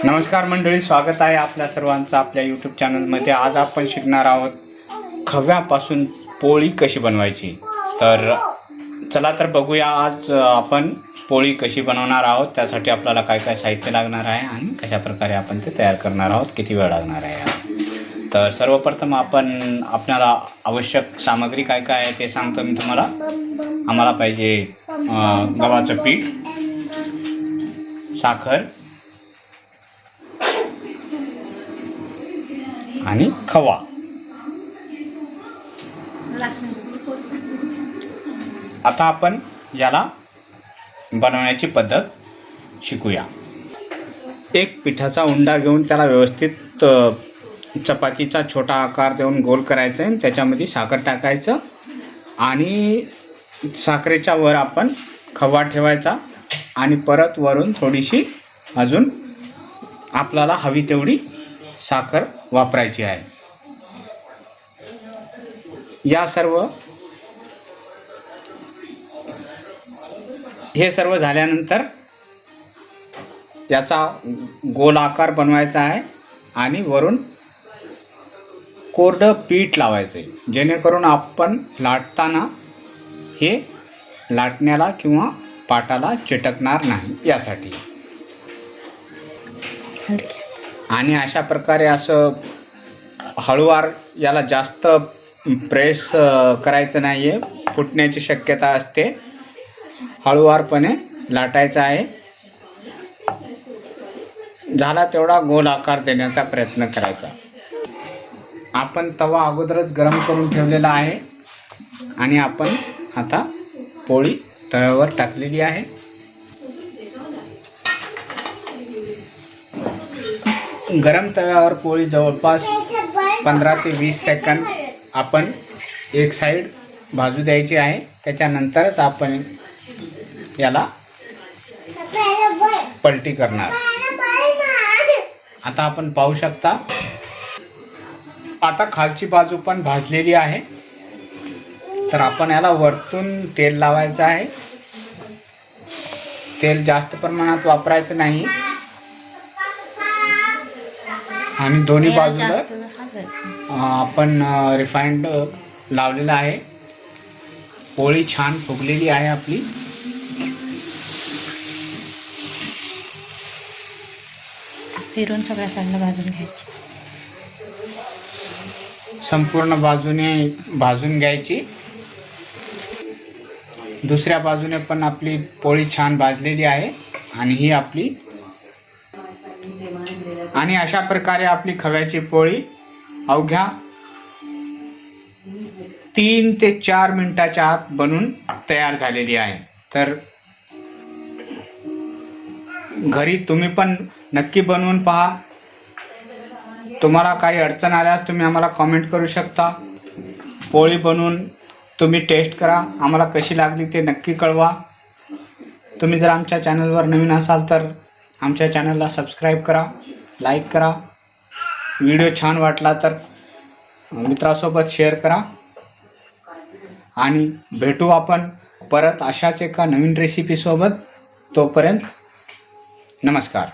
नमस्कार मंडळी, स्वागत आहे आपल्या सर्वांचं आपल्या यूट्यूब चॅनलमध्ये। आज आपण शिकणार आहोत खव्यापासून पोळी कशी बनवायची। तर चला तर बघूया आज आपण पोळी कशी बनवणार आहोत। त्यासाठी आपल्याला काय काय साहित्य लागणार आहे आणि कशा प्रकारे आपण ते तयार करणार आहोत, किती वेळ लागणार आहे। तर सर्वप्रथम आपल्याला आवश्यक सामग्री काय काय आहे ते सांगतो मी तुम्हाला। आम्हाला पाहिजे गव्हाचं पीठ, साखर आणि खवा। आता आपण याला बनवण्याची पद्धत शिकूया। एक पिठाचा उंडा घेऊन त्याला व्यवस्थित चपातीचा छोटा आकार देऊन गोल करायचा आहे। त्याच्यामध्ये साखर टाकायचं आणि साखरेच्या वर आपण खवा ठेवायचा आणि परत वरून थोडीशी अजून आपल्याला हवी तेवढी साखर वापरायची आहे। हे सर्व झाल्यानंतर याचा गोल आकार बनवायचा आहे आणि वरून कोरडं पीठ लावायचं आहे, जेणेकरून आपण लाटताना हे लाटण्याला किंवा पाटाला चिटकणार नाही यासाठी। आणि अशा प्रकारे असं हळूवार याला जास्त प्रेस करायचं नाही आहे, फुटण्याची शक्यता असते। हळूवारपणे लाटायचं आहे। झाला तेवढा गोल आकार देण्याचा प्रयत्न करायचा। आपण तवा अगोदरच गरम करून ठेवलेला आहे आणि आपण आता पोळी तव्यावर टाकलेली आहे। गरम तव्यावर पोळी जवळपास 15 ते 20 सेकंद आपण एक साईड भाजू द्यायची आहे। त्याच्यानंतरच आपण याला पलटी करणार। आता आपण पाहू शकता, आता खालची बाजू पण भाजलेली आहे। तर आपण याला वरतून तेल लावायचं आहे। तेल जास्त प्रमाणात वापरायचं नाही आणि दोन्ही बाजूला आपण रिफाइंड लावलेला आहे। पोळी छान फुगलेली आहे आपली। फिरून सगळ्या साईडला भाजून घ्यायची, संपूर्ण बाजूने भाजून घ्यायची। दुसऱ्या बाजूने पण आपली पोळी छान भाजलेली आहे आणि ही आपली आणि अशा प्रकारे आपली खव्याची पोळी अवघ्या 3 ते 4 मिनिटाच्या आत बनून तयार झालेली आहे। तर घरी तुम्ही पण नक्की बनवून पहा। तुम्हाला काही अडचण आल्यास तुम्ही आम्हाला कमेंट करू शकता। पोळी बनवून तुम्ही टेस्ट करा, आम्हाला कशी लागली ते नक्की कळवा। तुम्ही जर आमच्या चॅनलवर नवीन असाल तर आमच्या चॅनलला सबस्क्राईब करा, लाईक करा। व्हिडिओ छान वाटला तर मित्रासोबत शेअर करा आणि भेटू आपण परत अशाच एका नवीन रेसिपीसोबत। तोपर्यंत नमस्कार।